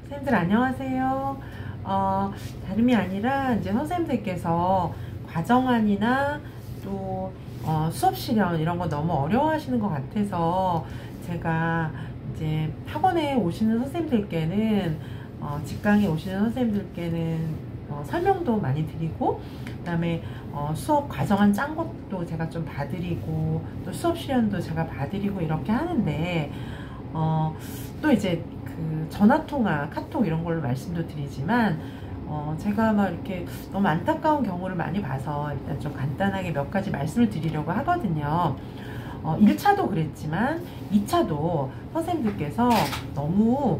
선생님들 안녕하세요. 다름이 아니라 이제 선생님들께서 과정안이나 또 수업 실현 이런 거 너무 어려워하시는 것 같아서 제가 이제 학원에 오시는 선생님들께는 직강에 오시는 선생님들께는 설명도 많이 드리고, 그 다음에 수업 과정안 짠 것도 제가 좀 봐드리고, 또 수업 실현도 제가 봐드리고 이렇게 하는데, 또 이제 그 전화통화, 카톡 이런 걸로 말씀도 드리지만, 제가 막 이렇게 너무 안타까운 경우를 많이 봐서 일단 좀 간단하게 몇 가지 말씀을 드리려고 하거든요. 1차도 그랬지만 2차도 선생님들께서 너무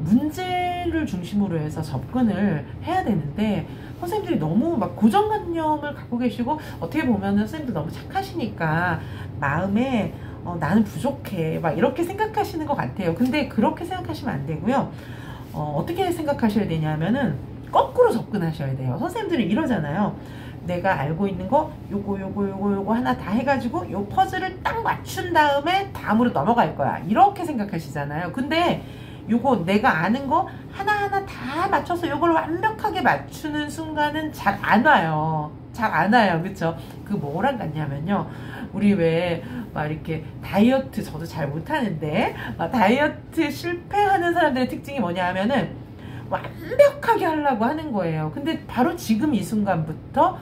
문제를 중심으로 해서 접근을 해야 되는데, 선생님들이 너무 막 고정관념을 갖고 계시고, 어떻게 보면은 선생님들 너무 착하시니까 마음에 나는 부족해 막 이렇게 생각하시는 것 같아요. 근데 그렇게 생각하시면 안 되고요. 어떻게 생각하셔야 되냐면은 거꾸로 접근하셔야 돼요. 선생님들이 이러잖아요. 내가 알고 있는 거 요거 하나 다 해가지고 요 퍼즐을 딱 맞춘 다음에 다음으로 넘어갈 거야, 이렇게 생각하시잖아요. 근데 요거 내가 아는 거 하나하나 다 맞춰서 요걸 완벽하게 맞추는 순간은 잘 안 와요. 잘 안 와요. 그쵸? 그 뭐랑 같냐면요, 우리 왜 막 이렇게 다이어트, 저도 잘 못하는데 다이어트 실패하는 사람들의 특징이 뭐냐 하면은 완벽하게 하려고 하는 거예요. 근데 바로 지금 이 순간부터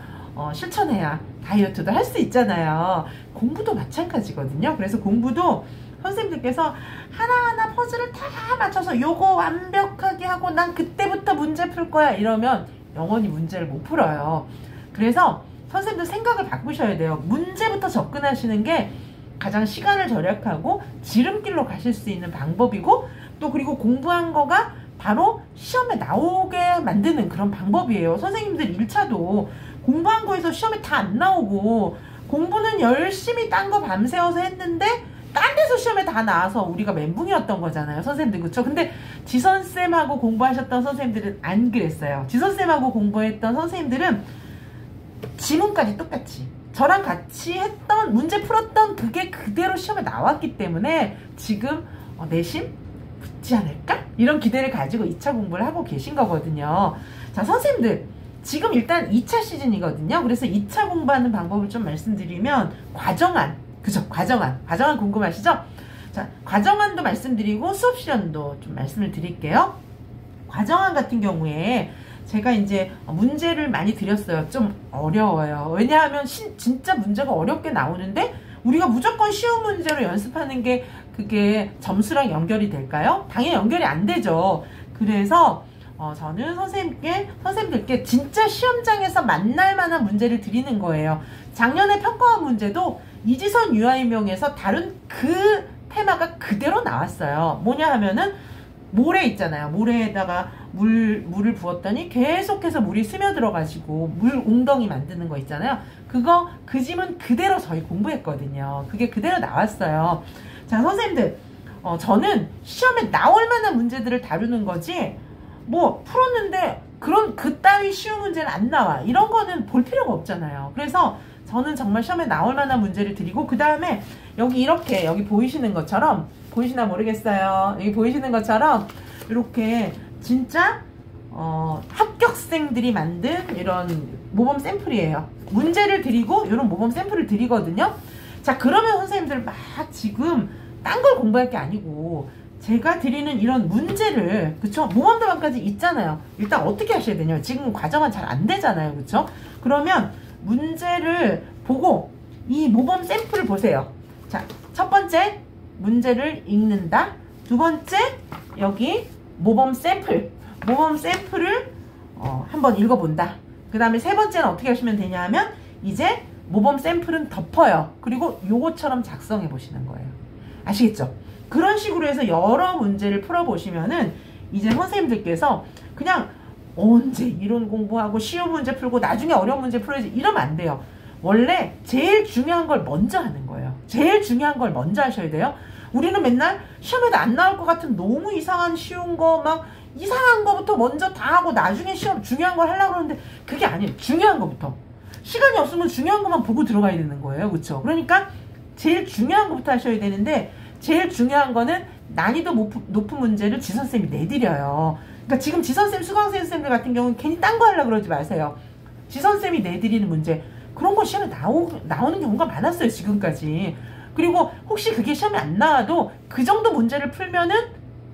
실천해야 다이어트도 할 수 있잖아요. 공부도 마찬가지거든요. 그래서 공부도 선생님들께서 하나하나 퍼즐을 다 맞춰서 요거 완벽하게 하고 난 그때부터 문제 풀 거야 이러면 영원히 문제를 못 풀어요. 그래서 선생님들 생각을 바꾸셔야 돼요. 문제부터 접근하시는 게 가장 시간을 절약하고 지름길로 가실 수 있는 방법이고, 또 그리고 공부한 거가 바로 시험에 나오게 만드는 그런 방법이에요. 선생님들 1차도 공부한 거에서 시험에 다 안 나오고, 공부는 열심히 딴 거 밤새워서 했는데 딴 데서 시험에 다 나와서 우리가 멘붕이었던 거잖아요, 선생님들. 그쵸? 근데 지선쌤하고 공부하셨던 선생님들은 안 그랬어요. 지선쌤하고 공부했던 선생님들은 지문까지 똑같이 저랑 같이 했던, 문제 풀었던 그게 그대로 시험에 나왔기 때문에 지금 내심 붙지 않을까? 이런 기대를 가지고 2차 공부를 하고 계신 거거든요. 자, 선생님들 지금 일단 2차 시즌이거든요. 그래서 2차 공부하는 방법을 좀 말씀드리면, 과정안, 그죠? 과정안 궁금하시죠? 자, 과정안도 말씀드리고 수업 실현도 좀 말씀을 드릴게요. 과정안 같은 경우에 제가 이제 문제를 많이 드렸어요. 좀 어려워요. 왜냐하면 진짜 문제가 어렵게 나오는데 우리가 무조건 쉬운 문제로 연습하는 게 그게 점수랑 연결이 될까요? 당연히 연결이 안 되죠. 그래서 저는 선생님들께 진짜 시험장에서 만날 만한 문제를 드리는 거예요. 작년에 평가원 문제도 이지선 유아인명에서 다룬 그 테마가 그대로 나왔어요. 뭐냐 하면은 모래 있잖아요. 모래에다가 물을 부었더니 계속해서 물이 스며들어가지고 물 웅덩이 만드는 거 있잖아요. 그 지문 그대로 저희 공부했거든요. 그게 그대로 나왔어요. 자, 선생님들, 저는 시험에 나올 만한 문제들을 다루는 거지, 뭐 풀었는데 그따위 쉬운 문제는 안 나와, 이런 거는 볼 필요가 없잖아요. 그래서 저는 정말 시험에 나올 만한 문제를 드리고, 그 다음에 여기 보이시는 것처럼, 보이시나 모르겠어요. 여기 보이시는 것처럼 이렇게 진짜 합격생들이 만든 이런 모범 샘플이에요. 문제를 드리고 이런 모범 샘플을 드리거든요. 자, 그러면 선생님들 막 지금 딴 걸 공부할 게 아니고 제가 드리는 이런 문제를, 그쵸? 모범답안까지 있잖아요. 일단 어떻게 하셔야 되냐, 지금 과정은 잘 안 되잖아요. 그쵸? 그러면 문제를 보고 이 모범 샘플을 보세요. 자, 첫 번째 문제를 읽는다. 두 번째, 여기 모범 샘플을 한번 읽어본다. 그 다음에 세 번째는 어떻게 하시면 되냐 하면, 이제 모범 샘플은 덮어요. 그리고 요거처럼 작성해 보시는 거예요. 아시겠죠? 그런 식으로 해서 여러 문제를 풀어보시면은 이제 선생님들께서 그냥 언제 이론 공부하고 쉬운 문제 풀고 나중에 어려운 문제 풀어야지 이러면 안 돼요. 원래 제일 중요한 걸 먼저 하는 거예요. 제일 중요한 걸 먼저 하셔야 돼요. 우리는 맨날 시험에도 안 나올 것 같은 너무 이상한 쉬운 거, 막 이상한 거부터 먼저 다 하고 나중에 시험 중요한 걸 하려고 그러는데 그게 아니에요. 중요한 거부터. 시간이 없으면 중요한 것만 보고 들어가야 되는 거예요. 그렇죠? 그러니까 제일 중요한 것부터 하셔야 되는데, 제일 중요한 거는 난이도 높은 문제를 지선쌤이 내드려요. 그러니까 지금 지선쌤, 수강생들 같은 경우는 괜히 딴 거 하려고 그러지 마세요. 지선쌤이 내드리는 문제, 그런 거 시험에 나오는 경우가 많았어요, 지금까지. 그리고 혹시 그게 시험에 안 나와도 그 정도 문제를 풀면은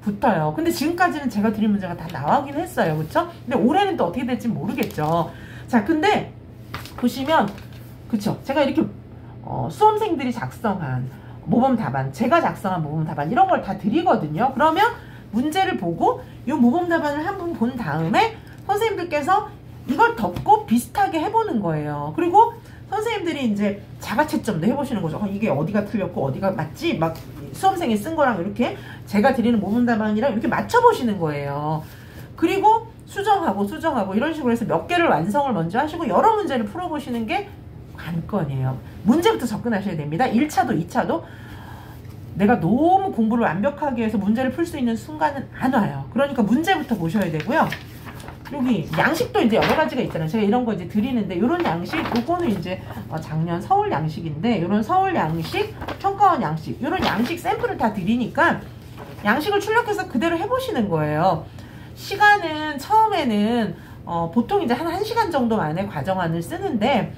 붙어요. 근데 지금까지는 제가 드린 문제가 다 나오긴 했어요. 그쵸? 근데 올해는 또 어떻게 될지 모르겠죠. 자, 근데 보시면, 그쵸? 제가 이렇게 수험생들이 작성한 모범 답안, 제가 작성한 모범 답안 이런 걸 다 드리거든요. 그러면 문제를 보고 이 모범 답안을 한번 본 다음에 선생님들께서 이걸 덮고 비슷하게 해보는 거예요. 그리고 선생님들이 이제 자가채점도 해보시는 거죠. 이게 어디가 틀렸고 어디가 맞지? 막 수험생이 쓴 거랑 이렇게 제가 드리는 모범 답안이랑 이렇게 맞춰보시는 거예요. 그리고 수정하고 이런 식으로 해서 몇 개를 완성을 먼저 하시고 여러 문제를 풀어보시는 게 관건이에요. 문제부터 접근하셔야 됩니다. 1차도 2차도 내가 너무 공부를 완벽하게 해서 문제를 풀 수 있는 순간은 안 와요. 그러니까 문제부터 보셔야 되고요. 여기 양식도 이제 여러 가지가 있잖아요. 제가 이런 거 이제 드리는데, 이런 양식, 요거는 이제 작년 서울 양식인데, 이런 서울 양식, 평가원 양식, 이런 양식 샘플을 다 드리니까 양식을 출력해서 그대로 해보시는 거예요. 시간은 처음에는 보통 이제 한 1시간 정도 만에 과정안을 쓰는데,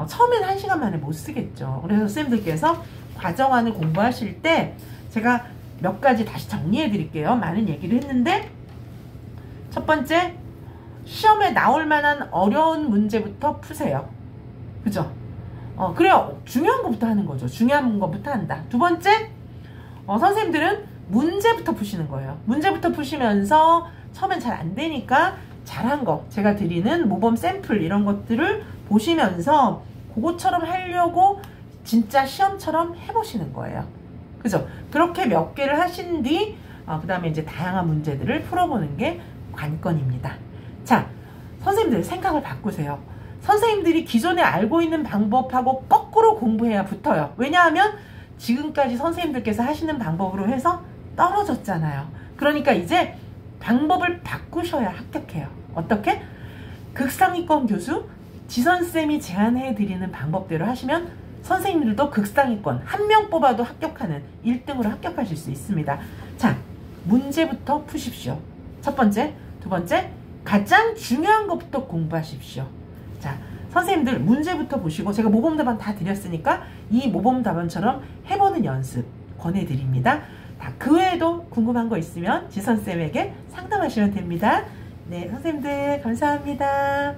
처음에는 1시간 만에 못 쓰겠죠. 그래서 선생님들께서 과정안을 공부하실 때 제가 몇 가지 다시 정리해 드릴게요. 많은 얘기를 했는데, 첫 번째, 시험에 나올 만한 어려운 문제부터 푸세요. 그죠? 그래요. 중요한 것부터 하는 거죠. 중요한 것부터 한다. 두 번째, 선생님들은 문제부터 푸시는 거예요. 문제부터 푸시면서 처음엔 잘 안 되니까 잘한 거, 제가 드리는 모범 샘플 이런 것들을 보시면서 그거처럼 하려고 진짜 시험처럼 해보시는 거예요. 그죠? 그렇게 몇 개를 하신 뒤 그 다음에 이제 다양한 문제들을 풀어보는 게 관건입니다. 자, 선생님들 생각을 바꾸세요. 선생님들이 기존에 알고 있는 방법하고 거꾸로 공부해야 붙어요. 왜냐하면 지금까지 선생님들께서 하시는 방법으로 해서 떨어졌잖아요. 그러니까 이제 방법을 바꾸셔야 합격해요. 어떻게? 극상위권 교수 지선쌤이 제안해 드리는 방법대로 하시면 선생님들도 극상위권 한 명 뽑아도 합격하는 1등으로 합격하실 수 있습니다. 자, 문제부터 푸십시오. 첫 번째, 두 번째, 가장 중요한 것부터 공부하십시오. 자, 선생님들 문제부터 보시고 제가 모범 답안 다 드렸으니까 이 모범 답안처럼 해보는 연습 권해드립니다. 그 외에도 궁금한 거 있으면 지선쌤에게 상담하시면 됩니다. 네, 선생님들 감사합니다.